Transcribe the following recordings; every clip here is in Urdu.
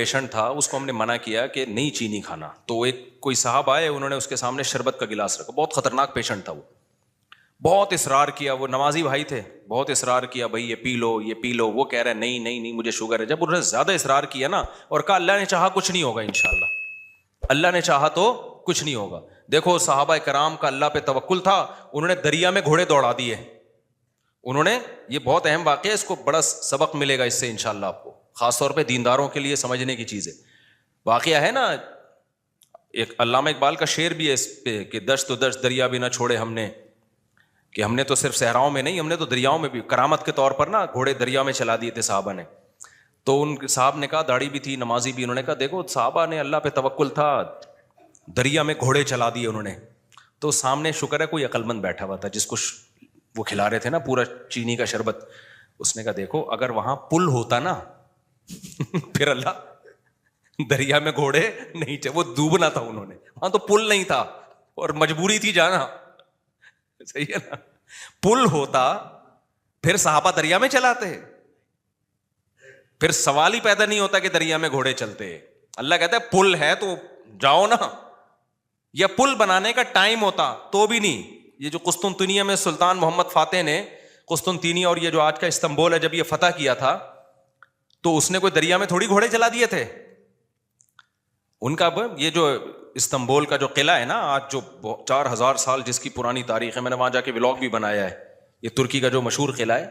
پیشنٹ تھا, اس کو ہم نے منع کیا کہ نہیں چینی کھانا, تو ایک کوئی صاحب آئے, انہوں نے اس کے سامنے شربت کا گلاس رکھا, بہت خطرناک پیشنٹ تھا وہ, بہت اصرار کیا, وہ نمازی بھائی تھے, بہت اصرار کیا بھائی یہ پی لو یہ پی لو, وہ کہہ رہے نہیں نہیں نہیں مجھے شوگر ہے. جب انہوں نے زیادہ اصرار کیا نا اور کہا اللہ نے چاہا کچھ نہیں ہوگا انشاءاللہ, اللہ نے چاہا تو کچھ نہیں ہوگا. دیکھو صحابہ کرام کا اللہ پہ توکل تھا, انہوں نے دریا میں گھوڑے دوڑا دیے, انہوں نے, یہ بہت اہم واقعہ ہے, اس کو بڑا سبق ملے گا اس سے انشاءاللہ آپ کو, خاص طور پہ دینداروں کے لیے سمجھنے کی چیز ہے. واقعہ ہے نا, ایک علامہ اقبال کا شعر بھی ہے اس پہ کہ دشت و دشت دریا بھی نہ چھوڑے ہم نے, کہ ہم نے تو صرف صحراؤں میں نہیں, ہم نے تو دریاؤں میں بھی, کرامت کے طور پر نا گھوڑے دریا میں چلا دیے تھے صحابہ نے. تو ان صاحب نے کہا, داڑھی بھی تھی نمازی بھی, انہوں نے کہا دیکھو صحابہ نے اللہ پہ توکل تھا, دریا میں گھوڑے چلا دیے انہوں نے. تو سامنے شکر ہے کوئی عقل مند بیٹھا ہوا تھا جس کو وہ کھلا رہے تھے نا پورا چینی کا شربت, اس نے کہا دیکھو اگر وہاں پل ہوتا نا پھر اللہ دریا میں گھوڑے نہیں تھے, وہ ڈوبنا تھا انہوں نے, وہاں تو پل نہیں تھا اور مجبوری تھی جانا, صحیح ہے نا, پل ہوتا پھر صحابہ دریا میں چلاتے, پھر سوال ہی پیدا نہیں ہوتا کہ دریا میں گھوڑے چلتے. اللہ کہتا ہے پل ہے تو جاؤ نا, یا پل بنانے کا ٹائم ہوتا تو بھی نہیں. یہ جو قسطنطنیہ میں سلطان محمد فاتح نے قسطنطنیہ اور یہ جو آج کا استنبول ہے جب یہ فتح کیا تھا, تو اس نے کوئی دریا میں تھوڑی گھوڑے چلا دیے تھے. ان کا یہ جو استنبول کا جو قلعہ ہے نا آج جو 4000 سال جس کی پرانی تاریخ ہے, میں نے وہاں جا کے ولاگ بھی بنایا ہے, یہ ترکی کا جو مشہور قلعہ ہے,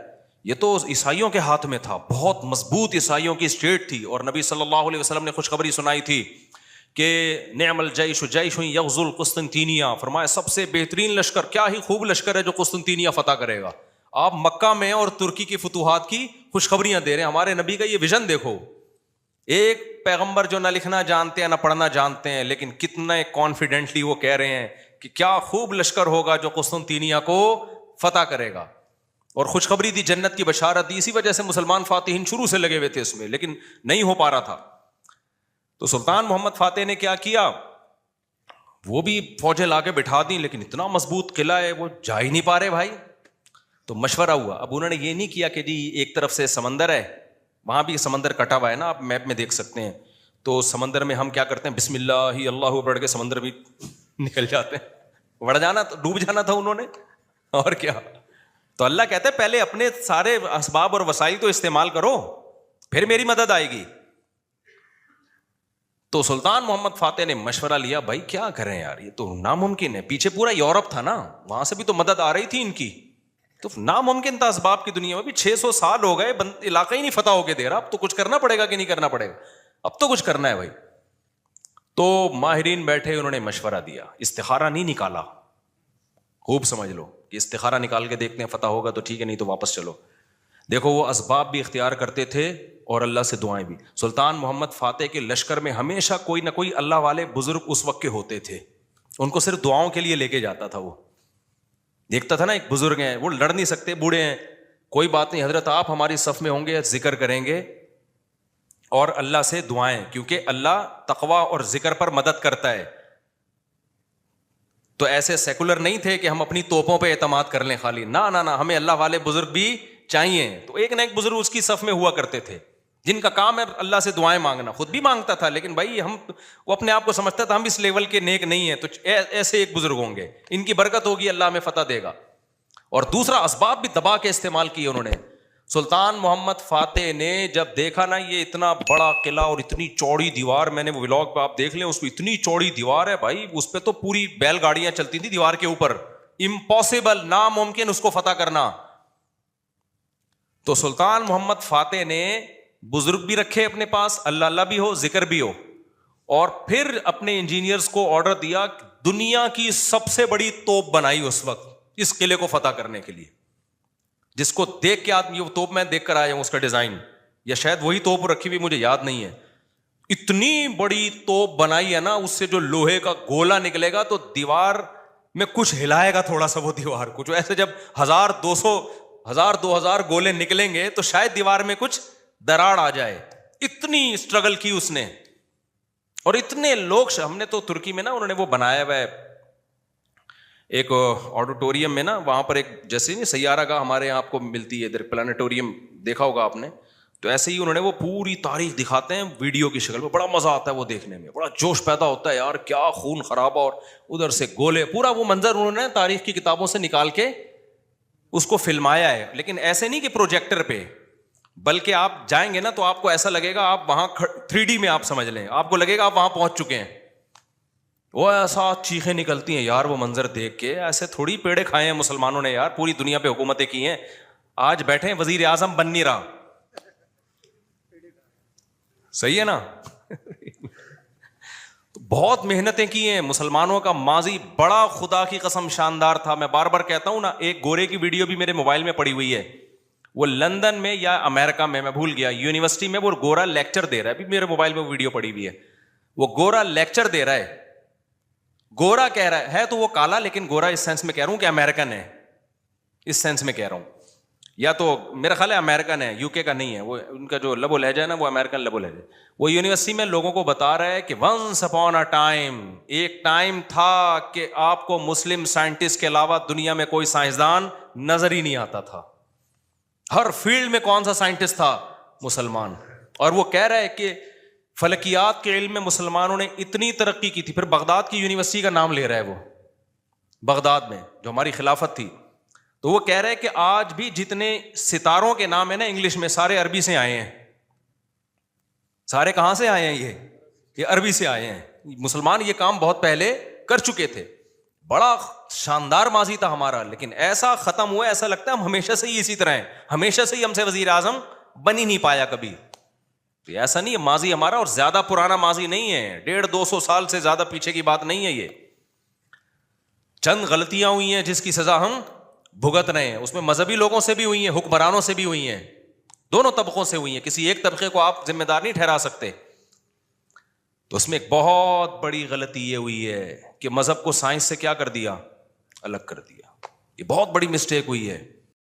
یہ تو عیسائیوں کے ہاتھ میں تھا, بہت مضبوط عیسائیوں کی اسٹیٹ تھی, اور نبی صلی اللہ علیہ وسلم نے خوشخبری سنائی تھی کہ نعم الجیش جیش یغزو القسطنطینیہ, فرمایا سب سے بہترین لشکر, کیا ہی خوب لشکر ہے جو قسطنطینیہ فتح کرے گا. آپ مکہ میں اور ترکی کی فتوحات کی خوشخبریاں دے رہے ہیں. ہمارے نبی کا یہ ویژن دیکھو, ایک پیغمبر جو نہ لکھنا جانتے ہیں نہ پڑھنا جانتے ہیں, لیکن کتنے کانفیڈنٹلی وہ کہہ رہے ہیں کہ کیا خوب لشکر ہوگا جو قسطنطینیہ کو فتح کرے گا, اور خوشخبری دی, جنت کی بشارت دی. اسی وجہ سے مسلمان فاتحین شروع سے لگے ہوئے تھے اس میں, لیکن نہیں ہو پا رہا تھا. تو سلطان محمد فاتح نے کیا کیا, وہ بھی فوجیں لا کے بٹھا دیں, لیکن اتنا مضبوط قلعہ ہے وہ جا ہی نہیں پا رہے بھائی. تو مشورہ ہوا, اب انہوں نے یہ نہیں کیا کہ جی ایک طرف سے سمندر ہے, وہاں بھی سمندر کٹا ہوا ہے نا, آپ میپ میں دیکھ سکتے ہیں, تو سمندر میں ہم کیا کرتے ہیں, بسم اللہ ہی اللہ پڑھ کے سمندر بھی نکل جاتے ہیں, بڑھ جانا, ڈوب جانا تھا انہوں نے, اور کیا. تو اللہ کہتا ہے پہلے اپنے سارے اسباب اور وسائل تو استعمال کرو, پھر میری مدد آئے گی. تو سلطان محمد فاتح نے مشورہ لیا, بھائی کیا کریں یار, یہ تو ناممکن ہے, پیچھے پورا یورپ تھا نا, وہاں سے بھی تو مدد آ رہی تھی ان کی, تو ناممکن تھا اسباب کی دنیا میں بھی. 600 سال ہو گئے, علاقہ ہی نہیں فتح ہو کے دے رہا, اب تو کچھ کرنا پڑے گا کہ نہیں کرنا پڑے گا, اب تو کچھ کرنا ہے بھائی. تو ماہرین بیٹھے, انہوں نے مشورہ دیا, استخارہ نہیں نکالا, خوب سمجھ لو کہ استخارہ نکال کے دیکھتے ہیں فتح ہوگا تو ٹھیک ہے, نہیں تو واپس چلو. دیکھو وہ اسباب بھی اختیار کرتے تھے اور اللہ سے دعائیں بھی. سلطان محمد فاتح کے لشکر میں ہمیشہ کوئی نہ کوئی اللہ والے بزرگ اس وقت کے ہوتے تھے, ان کو صرف دعاؤں کے لیے لے کے جاتا تھا. وہ دیکھتا تھا نا ایک بزرگ ہیں, وہ لڑ نہیں سکتے, بوڑھے ہیں, کوئی بات نہیں حضرت آپ ہماری صف میں ہوں گے, ذکر کریں گے اور اللہ سے دعائیں, کیونکہ اللہ تقوی اور ذکر پر مدد کرتا ہے. تو ایسے سیکولر نہیں تھے کہ ہم اپنی توپوں پہ اعتماد کر لیں خالی, نہ نہ نہ, ہمیں اللہ والے بزرگ بھی چاہیے. تو ایک نہ ایک بزرگ اس کی صف میں ہوا کرتے تھے جن کا کام ہے اللہ سے دعائیں مانگنا. خود بھی مانگتا تھا, لیکن بھائی وہ اپنے آپ کو سمجھتا تھا ہم اس لیول کے نیک نہیں ہیں, تو ایسے ایک بزرگ ہوں گے, ان کی برکت ہوگی, اللہ ہمیں فتح دے گا. اور دوسرا اسباب بھی دبا کے استعمال کیے انہوں نے. سلطان محمد فاتح نے جب دیکھا نا یہ اتنا بڑا قلعہ اور اتنی چوڑی دیوار, میں نے وہ ولاگ پہ آپ دیکھ لیں, اس پہ اتنی چوڑی دیوار ہے بھائی, اس پہ تو پوری بیل گاڑیاں چلتی تھیں دیوار کے اوپر, امپاسبل, ناممکن اس کو فتح کرنا. تو سلطان محمد فاتح نے بزرگ بھی رکھے اپنے پاس, اللہ اللہ بھی ہو, ذکر بھی ہو, اور پھر اپنے انجینئرز کو آرڈر دیا, دنیا کی سب سے بڑی توپ بنائی اس وقت اس قلعے کو فتح کرنے کے لیے, جس کو دیکھ کے آدمی, وہ توپ میں دیکھ کر آیا ہوں اس کا ڈیزائن, یا شاید وہی توپ رکھی ہوئی, مجھے یاد نہیں ہے. اتنی بڑی توپ بنائی ہے نا, اس سے جو لوہے کا گولا نکلے گا تو دیوار میں کچھ ہلائے گا تھوڑا سا, وہ دیوار کچھ ایسے, جب 1000-2000 گولے نکلیں گے تو شاید دیوار میں کچھ دراڑ آ جائے. اتنی اسٹرگل کی اس نے, اور اتنے لوگ, ہم نے تو ترکی میں نا انہوں نے وہ بنایا ہوا ہے ایک آڈیٹوریم میں نا, وہاں پر ایک جیسے نہیں سیارہ گاہ ہمارے یہاں آپ کو ملتی ہے ادھر, پلانیٹوریم دیکھا ہوگا آپ نے, تو ایسے ہی انہوں نے وہ پوری تاریخ دکھاتے ہیں ویڈیو کی شکل میں, بڑا مزہ آتا ہے وہ دیکھنے میں, بڑا جوش پیدا ہوتا ہے یار, کیا خون خرابہ, اور ادھر سے گولے, پورا وہ منظر انہوں نے تاریخ کی کتابوں سے نکال کے اس کو فلمایا ہے. لیکن ایسے نہیں کہ پروجیکٹر پہ, بلکہ آپ جائیں گے نا تو آپ کو ایسا لگے گا آپ وہاں 3D میں آپ سمجھ لیں, آپ کو لگے گا آپ وہاں پہنچ چکے ہیں. وہ ایسا چیخیں نکلتی ہیں یار وہ منظر دیکھ کے, ایسے تھوڑی پیڑے کھائے ہیں مسلمانوں نے یار, پوری دنیا پہ حکومتیں کی ہیں, آج بیٹھے ہیں وزیر اعظم بن نہیں رہا, صحیح ہے نا. بہت محنتیں کی ہیں مسلمانوں کا ماضی بڑا خدا کی قسم شاندار تھا. میں بار بار کہتا ہوں نا, ایک گورے کی ویڈیو بھی میرے موبائل میں پڑی ہوئی ہے, وہ لندن میں یا امریکہ میں بھول گیا, یونیورسٹی میں وہ گورا لیکچر دے رہا ہے, ابھی میرے موبائل میں ویڈیو پڑی ہوئی ہے, وہ گورا لیکچر دے رہا ہے, گورا کہہ رہا ہے تو وہ کالا, لیکن گورا اس سینس میں کہہ رہا ہوں کہ امریکن ہے, اس سینس میں کہہ رہا ہوں, یا تو میرا خیال ہے امریکن ہے, یو کے کا نہیں ہے, وہ ان کا جو لب و لہجہ ہے نا وہ امریکن لب و لہجہ. وہ یونیورسٹی میں لوگوں کو بتا رہا ہے کہ ونس اپون اے ٹائم, ایک ٹائم تھا کہ آپ کو مسلم سائنٹسٹ کے علاوہ دنیا میں کوئی سائنسدان نظر ہی نہیں آتا تھا, ہر فیلڈ میں کون سا سائنٹسٹ تھا, مسلمان. اور وہ کہہ رہا ہے کہ فلکیات کے علم میں مسلمانوں نے اتنی ترقی کی تھی. پھر بغداد کی یونیورسٹی کا نام لے رہا ہے وہ, بغداد میں جو ہماری خلافت تھی, تو وہ کہہ رہے کہ آج بھی جتنے ستاروں کے نام ہیں نا انگلش میں, سارے عربی سے آئے ہیں. سارے کہاں سے آئے ہیں؟ یہ عربی سے آئے ہیں. مسلمان یہ کام بہت پہلے کر چکے تھے, بڑا شاندار ماضی تھا ہمارا, لیکن ایسا ختم ہوا, ایسا لگتا ہے ہم ہمیشہ سے ہی اسی طرح ہیں, ہمیشہ سے ہی ہم سے وزیر اعظم بن ہی نہیں پایا کبھی. تو ایسا نہیں ہے, ماضی ہمارا اور زیادہ پرانا ماضی نہیں ہے, 150-200 سال سے زیادہ پیچھے کی بات نہیں ہے. یہ چند غلطیاں ہوئی ہیں جس کی سزا ہم بھگت رہے ہیں, اس میں مذہبی لوگوں سے بھی ہوئی ہیں, حکمرانوں سے بھی ہوئی ہیں, دونوں طبقوں سے ہوئی ہیں, کسی ایک طبقے کو آپ ذمہ دار نہیں ٹھہرا سکتے. تو اس میں ایک بہت بڑی غلطی یہ ہوئی ہے کہ مذہب کو سائنس سے کیا کر دیا, الگ کر دیا. یہ بہت بڑی مسٹیک ہوئی ہے.